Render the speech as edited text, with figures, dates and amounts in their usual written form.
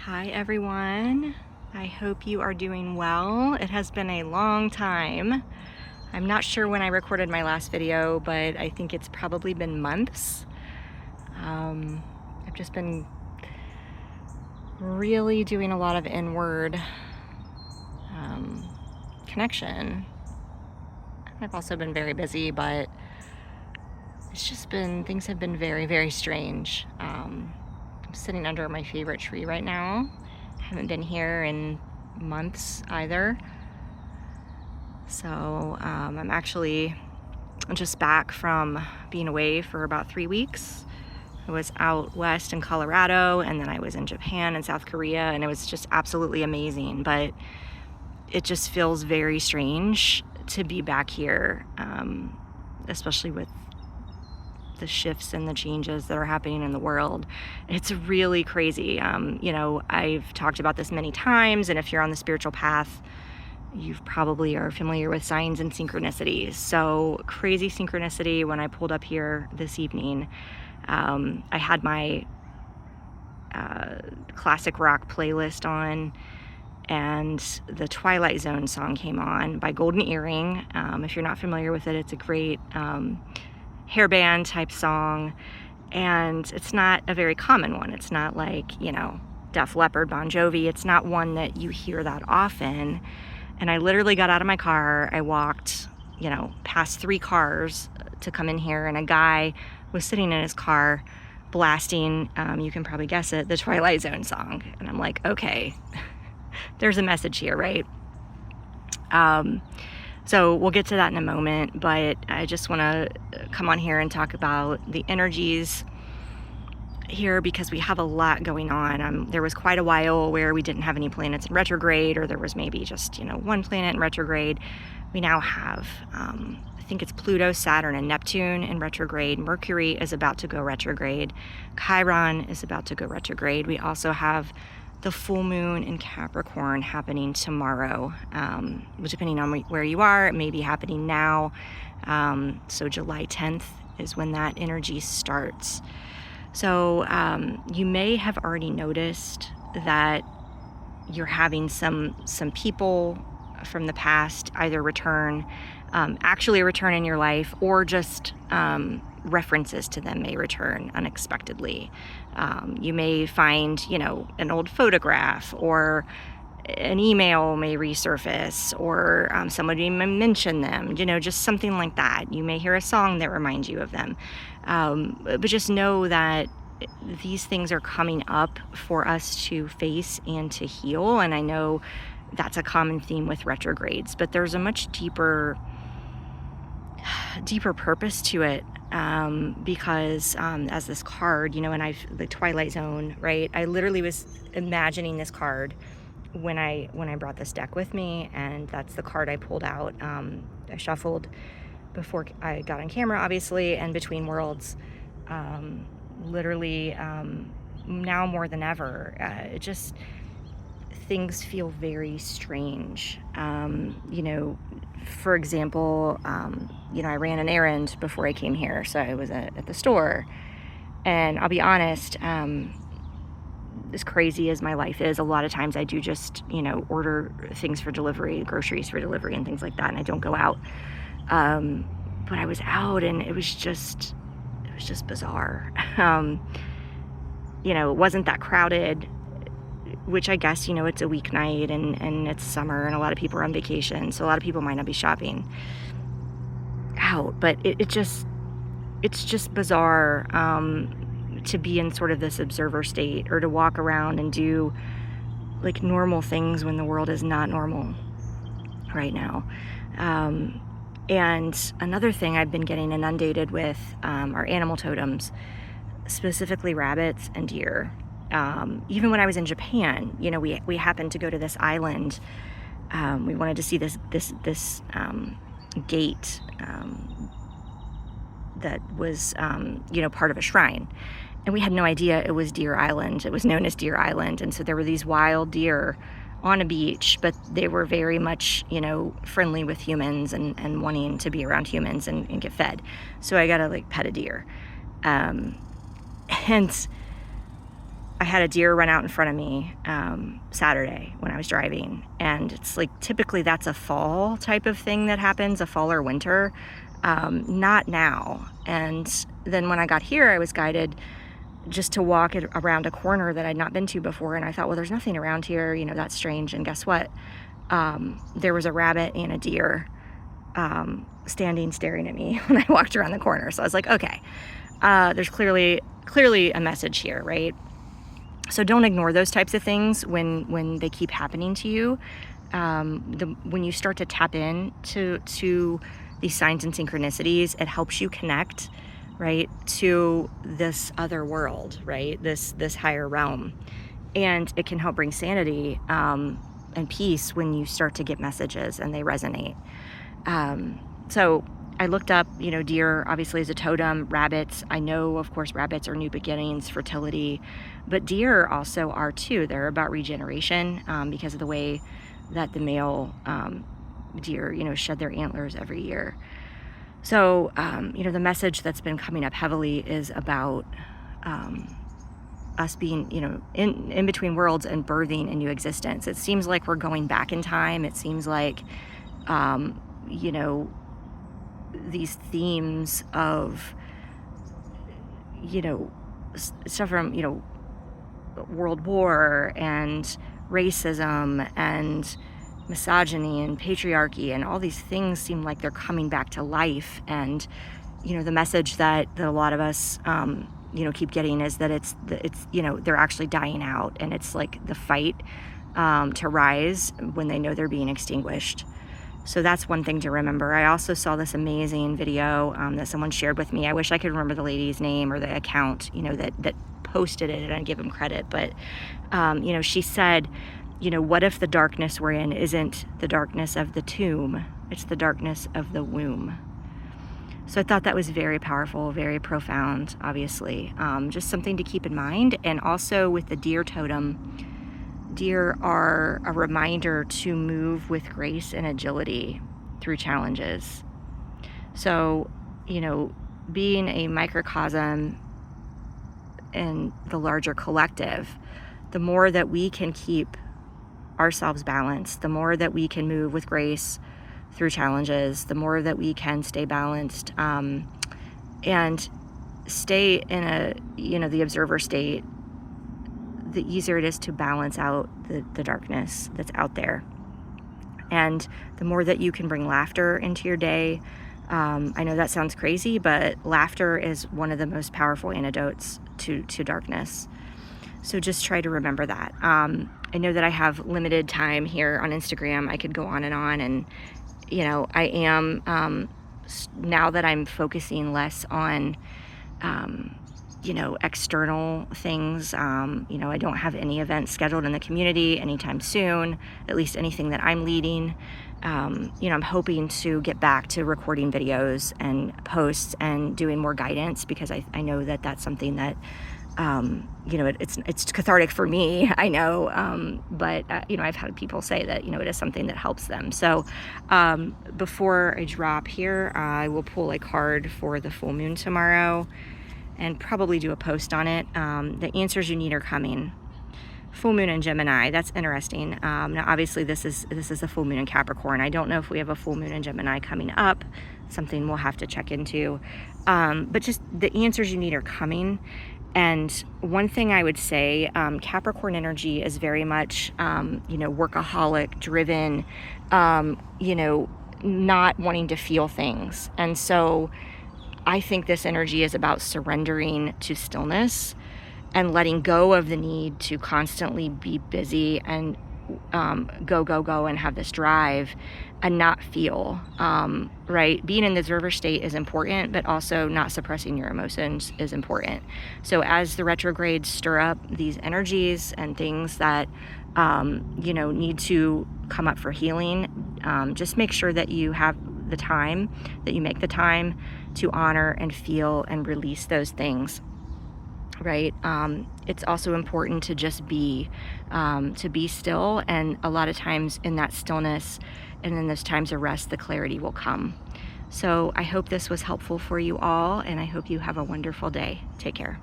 Hi everyone, I hope you are doing well. It has been a long time. I'm not sure when I recorded my last video, but I think it's probably been months. I've just been really doing a lot of inward connection. I've also been very busy, but it's just been, things have been very, very strange. I'm sitting under my favorite tree right now. Haven't been here in months either. So I'm actually just back from being away for about 3 weeks. I was out west in Colorado, and then I was in Japan and South Korea, and it was just absolutely amazing. But it just feels very strange to be back here, especially with the shifts and the changes that are happening in the world. It's really crazy. I've talked about this many times, and if you're on the spiritual path, you probably are familiar with signs and synchronicities. So crazy synchronicity when I pulled up here this evening. I had my classic rock playlist on, and the Twilight Zone song came on by Golden Earring. If you're not familiar with it, it's a great hairband type song, and it's not a very common one. It's not like, Def Leppard, Bon Jovi. It's not one that you hear that often. And I literally got out of my car. I walked, past 3 cars to come in here, and a guy was sitting in his car blasting, you can probably guess it, the Twilight Zone song. And I'm like, okay, there's a message here, right? So we'll get to that in a moment, but I just want to come on here and talk about the energies here, because we have a lot going on. There was quite a while where we didn't have any planets in retrograde, or there was maybe just, one planet in retrograde. We now have, I think it's Pluto, Saturn, and Neptune in retrograde. Mercury is about to go retrograde. Chiron is about to go retrograde. We also have the full moon in Capricorn happening tomorrow. Depending on where you are, it may be happening now. So July 10th is when that energy starts. So you may have already noticed that you're having some people from the past either actually return in your life, or just references to them may return unexpectedly. You may find, an old photograph, or an email may resurface, or somebody may mention them, just something like that. You may hear a song that reminds you of them. But just know that these things are coming up for us to face and to heal. And I know that's a common theme with retrogrades, but there's a much deeper purpose to it. Because as this card, and the Twilight Zone, right? I literally was imagining this card when I brought this deck with me, and that's the card I pulled out. I shuffled before I got on camera, obviously, and Between Worlds. Literally, now more than ever, things feel very strange. For example, I ran an errand before I came here, so I was at the store, and I'll be honest, as crazy as my life is, a lot of times I do just, order things for delivery, groceries for delivery and things like that, and I don't go out. But I was out, and it was just bizarre. It wasn't that crowded, which I guess, it's a weeknight, and it's summer, and a lot of people are on vacation, so a lot of people might not be shopping out. But it's just bizarre to be in sort of this observer state, or to walk around and do like normal things when the world is not normal right now. And another thing I've been getting inundated with are animal totems, specifically rabbits and deer. Even when I was in Japan, we happened to go to this island. We wanted to see this gate that was, part of a shrine. And we had no idea it was Deer Island. It was known as Deer Island. And so there were these wild deer on a beach, but they were very much, friendly with humans, and wanting to be around humans and get fed. So I got to pet a deer. And I had a deer run out in front of me Saturday when I was driving, and it's like typically that's a fall type of thing that happens, a fall or winter, not now. And then when I got here, I was guided just to walk around a corner that I'd not been to before, and I thought, well, there's nothing around here, you know, that's strange. And guess what? There was a rabbit and a deer standing staring at me when I walked around the corner. So I was like, okay, there's clearly a message here, right? So don't ignore those types of things when they keep happening to you. When you start to tap in to these signs and synchronicities, it helps you connect, right, to this other world, right, this higher realm. And it can help bring sanity and peace when you start to get messages and they resonate. So I looked up, you know, deer obviously is a totem, rabbits. I know, of course, rabbits are new beginnings, fertility, but deer also are too. They're about regeneration because of the way that the male deer, you know, shed their antlers every year. So, you know, the message that's been coming up heavily is about us being, you know, in between worlds and birthing a new existence. It seems like we're going back in time. It seems like, you know, these themes of, you know, stuff from, you know, World War and racism and misogyny and patriarchy and all these things seem like they're coming back to life. And, you know, the message that a lot of us, you know, keep getting is that it's, you know, they're actually dying out, and it's like the fight to rise when they know they're being extinguished. So that's one thing to remember. I also saw this amazing video that someone shared with me. I wish I could remember the lady's name or the account, you know, that posted it, and I give them credit. But, you know, she said, you know, what if the darkness we're in isn't the darkness of the tomb? It's the darkness of the womb. So I thought that was very powerful, very profound, obviously. Just something to keep in mind. And also with the deer totem, deer are a reminder to move with grace and agility through challenges. So, you know, being a microcosm in the larger collective, the more that we can keep ourselves balanced, the more that we can move with grace through challenges, the more that we can stay balanced and stay in a, you know, the observer state, the easier it is to balance out the darkness that's out there. And the more that you can bring laughter into your day, I know that sounds crazy, but laughter is one of the most powerful antidotes to darkness. So just try to remember that. I know that I have limited time here on Instagram. I could go on, and, you know, I am, now that I'm focusing less on, you know, external things. You know, I don't have any events scheduled in the community anytime soon, at least anything that I'm leading. You know, I'm hoping to get back to recording videos and posts and doing more guidance, because I know that that's something that, you know, it's cathartic for me, I know, but, you know, I've had people say that, you know, it is something that helps them. So before I drop here, I will pull a card for the full moon tomorrow and probably do a post on it. The answers you need are coming. Full moon in Gemini, that's interesting. Now obviously this is the full moon in Capricorn. I don't know if we have a full moon in Gemini coming up, something we'll have to check into. But just the answers you need are coming. And one thing I would say, Capricorn energy is very much, you know, workaholic, driven, you know, not wanting to feel things. And so I think this energy is about surrendering to stillness and letting go of the need to constantly be busy and go and have this drive and not feel, right? Being in the observer state is important, but also not suppressing your emotions is important. So as the retrogrades stir up these energies and things that, you know, need to come up for healing, just make sure that you have the time, that you make the time to honor and feel and release those things, right? It's also important to just be still, and a lot of times in that stillness and in those times of rest, the clarity will come. So I hope this was helpful for you all, and I hope you have a wonderful day. Take care.